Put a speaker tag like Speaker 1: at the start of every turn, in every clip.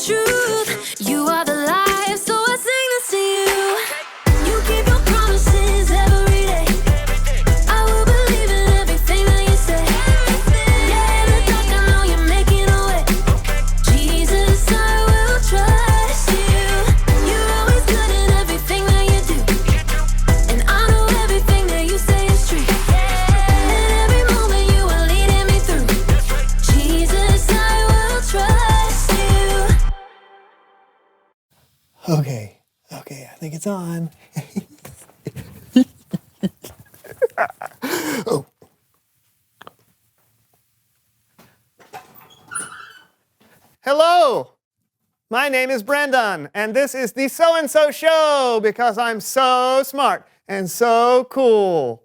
Speaker 1: truth. You are the life, so I sing this to you. You keep your promises every day. I will believe in everything that you say. Yeah, in the dark, I know you're making a way. Jesus, I will trust you. You're always good in everything that you do. And I know everything that you say is true. And every moment you are leading me through. Jesus, I will trust you.
Speaker 2: Okay, I think it's on. Oh. Hello, my name is Brendan, and this is the So-and-So Show because I'm so smart and so cool.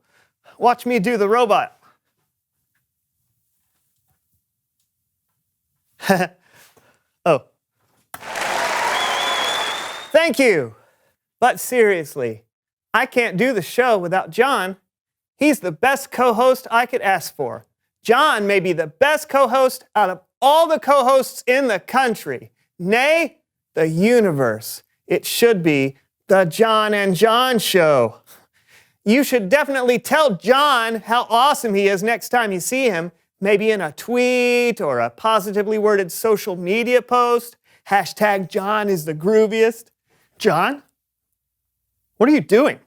Speaker 2: Watch me do the robot. Oh. Thank you. But seriously, I can't do the show without John. He's the best co-host I could ask for. John may be the best co-host out of all the co-hosts in the country. Nay, the universe. It should be the John and John Show. You should definitely tell John how awesome he is next time you see him, maybe in a tweet or a positively worded social media post. Hashtag John is the grooviest. John? What are you doing?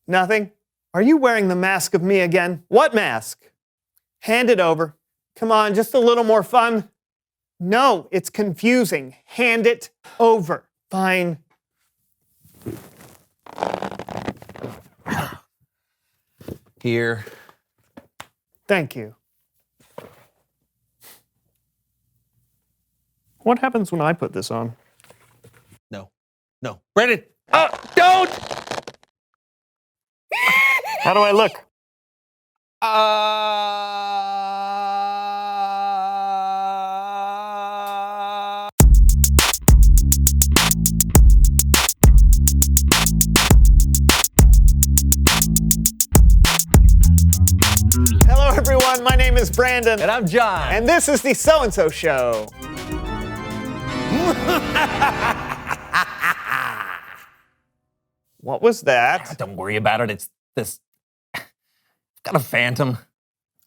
Speaker 2: Nothing. Are you wearing the mask of me again? What mask? Hand it over. Come on, just a little more fun. No, it's confusing. Hand it over. Fine.
Speaker 3: Here.
Speaker 2: Thank you. What happens when I put this on?
Speaker 3: No. Brendan! Don't!
Speaker 2: How do I look? Hello, everyone. My name is Brandon.
Speaker 3: And I'm John.
Speaker 2: And this is the So-and-So Show. What was that?
Speaker 3: Don't worry about it. It's this. I've got a phantom.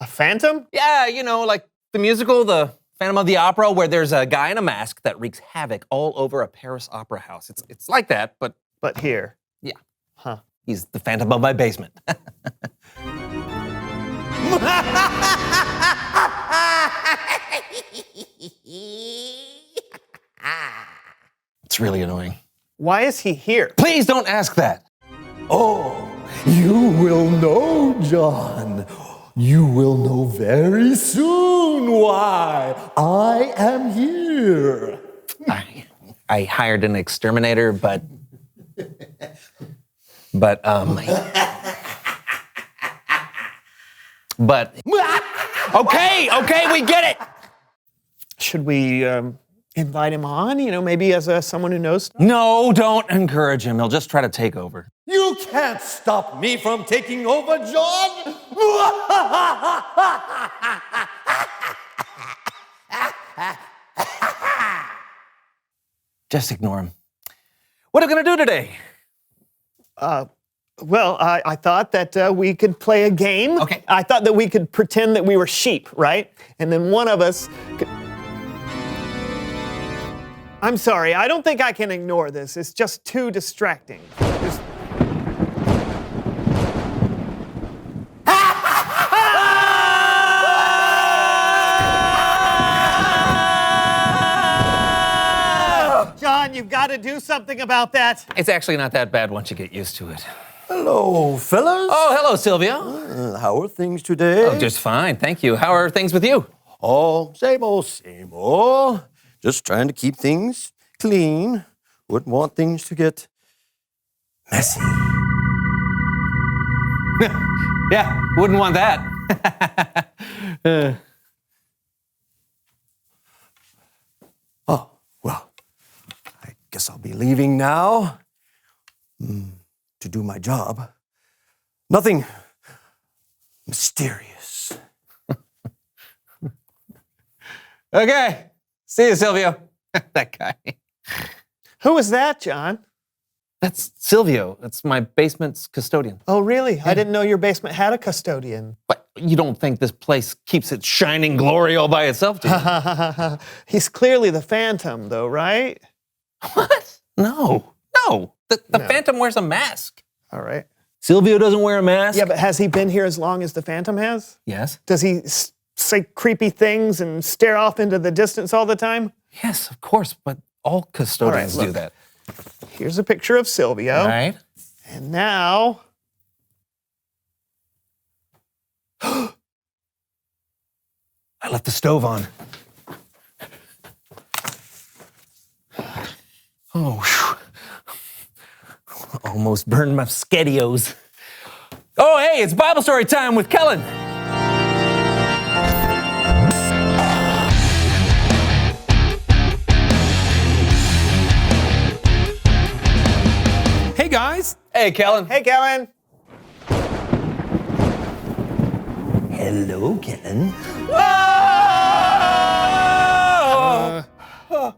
Speaker 2: A phantom?
Speaker 3: Yeah, you know, like the musical, The Phantom of the Opera, where there's a guy in a mask that wreaks havoc all over a Paris opera house. It's like that, but
Speaker 2: here.
Speaker 3: Yeah.
Speaker 2: Huh.
Speaker 3: He's the phantom of my basement. It's really annoying.
Speaker 2: Why is he here?
Speaker 3: Please don't ask that.
Speaker 4: Oh, you will know, John. You will know very soon why I am here.
Speaker 3: I hired an exterminator, but okay, we get it.
Speaker 2: Should we invite him on? You know, maybe as someone who knows stuff?
Speaker 3: No, don't encourage him. He'll just try to take over.
Speaker 4: You can't stop me from taking over, John.
Speaker 3: Just ignore him. What are we gonna do today?
Speaker 2: Well, I thought that we could play a game.
Speaker 3: Okay.
Speaker 2: I thought that we could pretend that we were sheep, right? And then one of us could... I'm sorry, I don't think I can ignore this. It's just too distracting. John, you've got to do something about that.
Speaker 3: It's actually not that bad once you get used to it.
Speaker 4: Hello, fellas.
Speaker 3: Oh, hello, Sylvia.
Speaker 4: How are things today?
Speaker 3: Oh, just fine, thank you. How are things with you?
Speaker 4: Oh, same old, same old. Just trying to keep things clean. Wouldn't want things to get messy.
Speaker 3: Yeah, wouldn't want that.
Speaker 4: Oh, well, I guess I'll be leaving now to do my job. Nothing mysterious.
Speaker 3: Okay, see you, Sylvia. That guy.
Speaker 2: Who was that, John?
Speaker 3: That's Silvio. That's my basement's custodian.
Speaker 2: Oh, really? I didn't know your basement had a custodian.
Speaker 3: But you don't think this place keeps its shining glory all by itself, do you?
Speaker 2: He's clearly the Phantom, though, right?
Speaker 3: What? No. The Phantom wears a mask.
Speaker 2: All right.
Speaker 3: Silvio doesn't wear a mask?
Speaker 2: Yeah, but has he been here as long as the Phantom has?
Speaker 3: Yes.
Speaker 2: Does he say creepy things and stare off into the distance all the time?
Speaker 3: Yes, of course, but all custodians do
Speaker 2: look.
Speaker 3: that.
Speaker 2: Here's a picture of Silvio.
Speaker 3: All right.
Speaker 2: And now...
Speaker 3: I left the stove on. Oh, whew. Almost burned my SpaghettiOs. Oh, hey, it's Bible story time with Kellen.
Speaker 5: Hey guys!
Speaker 3: Hey, Kellen.
Speaker 2: Hey, Kellen.
Speaker 3: Hello, Kellen.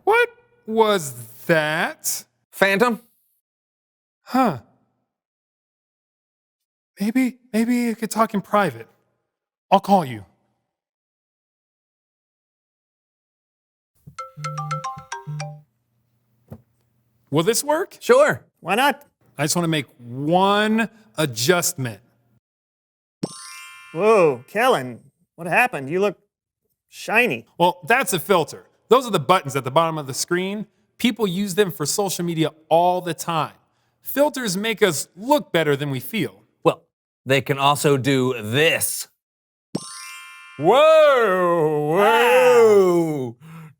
Speaker 5: What was that?
Speaker 3: Phantom?
Speaker 5: Huh. Maybe I could talk in private. I'll call you. Will this work?
Speaker 3: Sure.
Speaker 2: Why not?
Speaker 5: I just want to make one adjustment.
Speaker 2: Whoa, Kellen, what happened? You look shiny.
Speaker 5: Well, that's a filter. Those are the buttons at the bottom of the screen. People use them for social media all the time. Filters make us look better than we feel.
Speaker 3: Well, they can also do this.
Speaker 2: Whoa!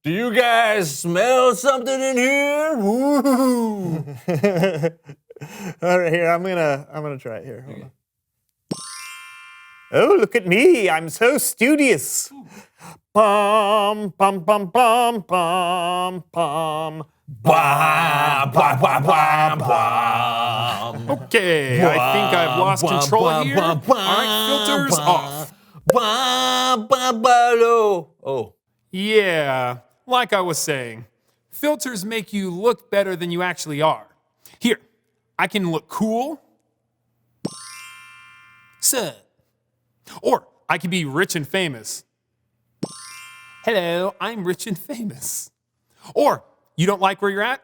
Speaker 3: Do you guys smell something in here? Woo!
Speaker 2: All right, here, I'm gonna try it here. Hold on. Oh, look at me. I'm so studious. Bum, bum, bum, bum, bum, bum.
Speaker 3: Bah, bah, bah, bah, bah.
Speaker 5: Okay, I think I've lost control here. All right, filters off.
Speaker 3: Oh.
Speaker 5: Yeah, like I was saying, filters make you look better than you actually are. Here, I can look cool. Sup? Or I can be rich and famous. Hello, I'm rich and famous. Or you don't like where you're at?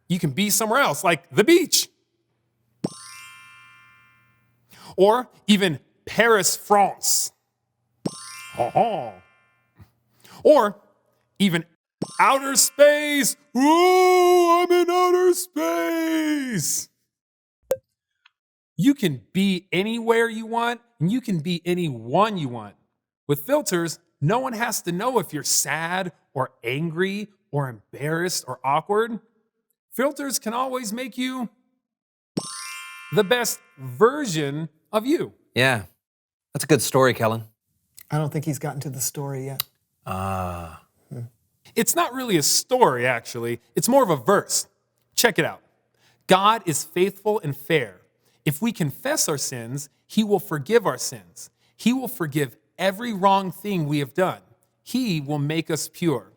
Speaker 5: You can be somewhere else, like the beach. Or even Paris, France. Or even outer space. Ooh, I'm in outer space. You can be anywhere you want, and you can be anyone you want. With filters, no one has to know if you're sad or angry or embarrassed or awkward. Filters can always make you the best version of you.
Speaker 3: Yeah, that's a good story, Kellen.
Speaker 2: I don't think he's gotten to the story yet.
Speaker 5: It's not really a story, actually. It's more of a verse. Check it out. God is faithful and fair. If we confess our sins, he will forgive our sins. He will forgive every wrong thing we have done. He will make us pure.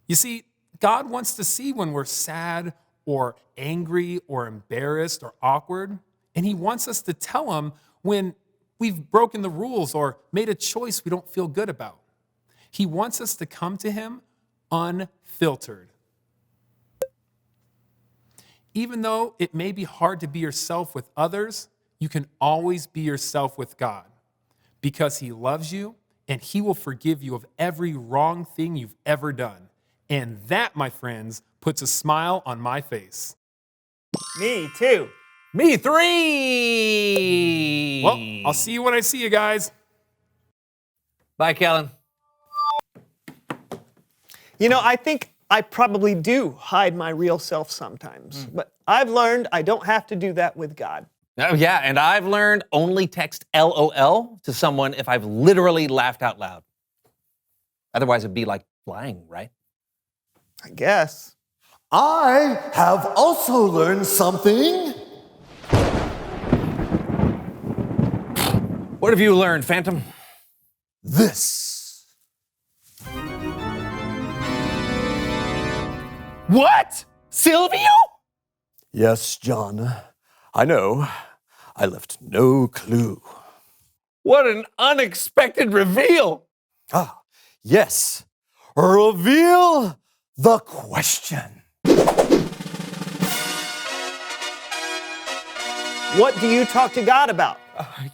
Speaker 5: You see, God wants to see when we're sad or angry or embarrassed or awkward, and he wants us to tell him when we've broken the rules or made a choice we don't feel good about. He wants us to come to him unfiltered. Even though it may be hard to be yourself with others, you can always be yourself with God because he loves you and he will forgive you of every wrong thing you've ever done. And that, my friends, puts a smile on my face.
Speaker 2: Me too.
Speaker 3: Me 3.
Speaker 5: Well, I'll see you when I see you guys.
Speaker 3: Bye, Kellen.
Speaker 2: You know, I think I probably do hide my real self sometimes, but I've learned I don't have to do that with God.
Speaker 3: Oh, yeah, and I've learned only text LOL to someone if I've literally laughed out loud. Otherwise, it'd be like lying, right?
Speaker 2: I guess.
Speaker 4: I have also learned something.
Speaker 3: What have you learned, Phantom?
Speaker 4: This.
Speaker 3: What? Silvio?
Speaker 4: Yes, John. I know. I left no clue.
Speaker 3: What an unexpected reveal.
Speaker 4: Ah, yes. Reveal the question.
Speaker 2: What do you talk to God about?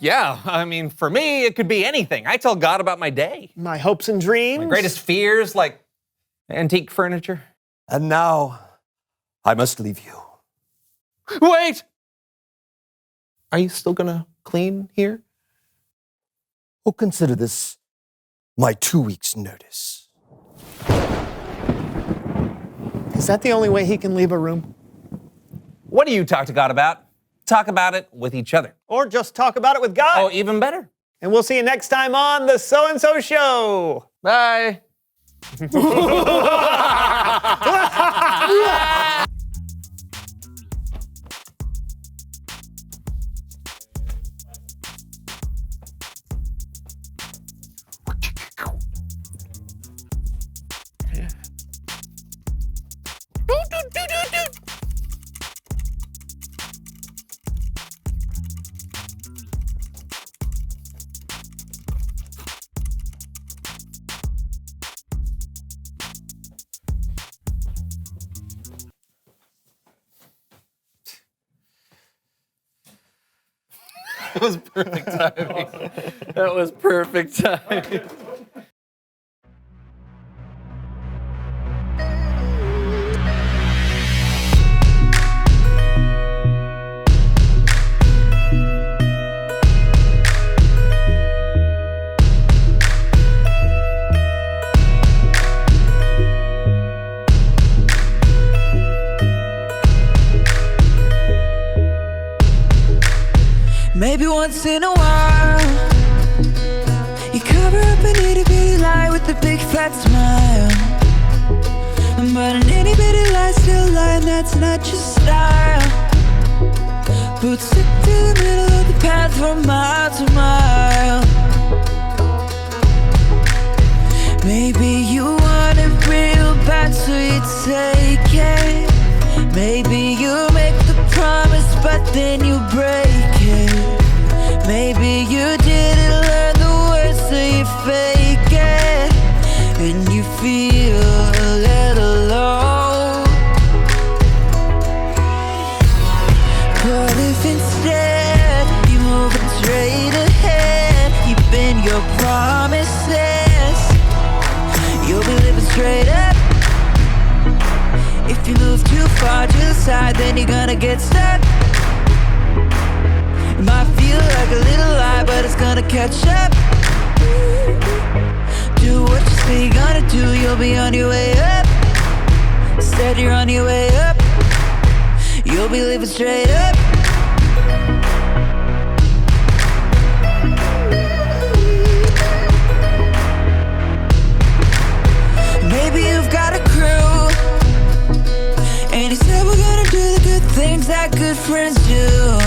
Speaker 3: Yeah, I mean, for me, it could be anything. I tell God about my day.
Speaker 2: My hopes and dreams?
Speaker 3: My greatest fears, like antique furniture.
Speaker 4: And now, I must leave you.
Speaker 3: Wait! Are you still gonna clean here?
Speaker 4: Oh, consider this my 2 weeks' notice.
Speaker 2: Is that the only way he can leave a room?
Speaker 3: What do you talk to God about? Talk about it with each other.
Speaker 2: Or just talk about it with God?
Speaker 3: Oh, even better.
Speaker 2: And we'll see you next time on The So-and-So Show.
Speaker 3: Bye. That was perfect timing. That was perfect timing.
Speaker 1: Maybe once in a while you cover up an itty bitty lie with a big fat smile. But an itty bitty lie still lie, and that's not your style. But stick to the middle of the path from mile to mile. Maybe you want it real bad, so you take it. Maybe you make the promise, but then you break it. Maybe you didn't learn the words, so you fake it. And you feel a little low. But if instead you're moving straight ahead, you bend your promises, you'll be living straight up. If you move too far to the side, then you're gonna get stuck. It might feel like a little lie, but it's gonna catch up. Do what you say you're gonna do, you'll be on your way up. Instead you're on your way up, you'll be living straight up. Maybe you've got a crew, and you said we're gonna do the good things that good friends do.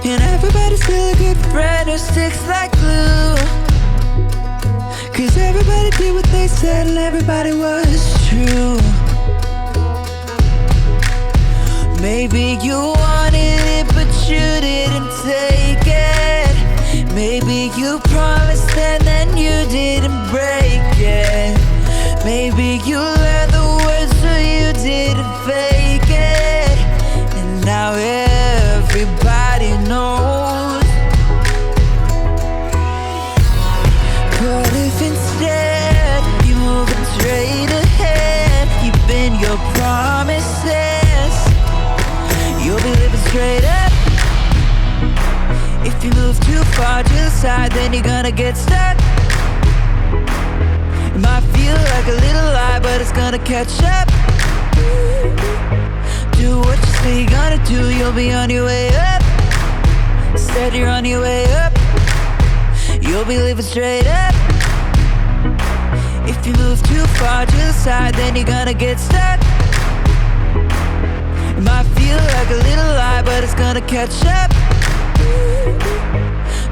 Speaker 1: And everybody's still a good friend who sticks like glue. Cause everybody did what they said and everybody was true. Maybe you wanted it but you didn't take it. Maybe you promised and then you didn't break it. Maybe you learned the words so you didn't fake it. And now everybody knows. But if instead you're moving straight ahead, you bend your promises, you'll be living straight up. If you move too far to the side, then you're gonna get stuck. It might feel like a little lie, but it's gonna catch up. Do what you say you're gonna do, you'll be on your way up. Instead you're on your way up, you'll be living straight up. If you move too far to the side, then you're gonna get stuck. It might feel like a little lie, but it's gonna catch up.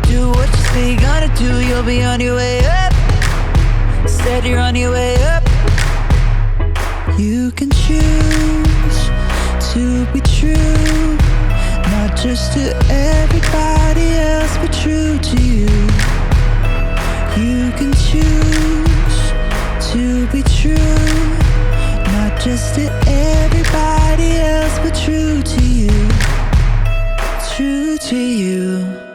Speaker 1: Do what you say you're gonna do, you'll be on your way up. Instead you're on your way up, you
Speaker 6: to everybody else, but true to you. You can choose to be true, not just to everybody else, but true to you. True to you.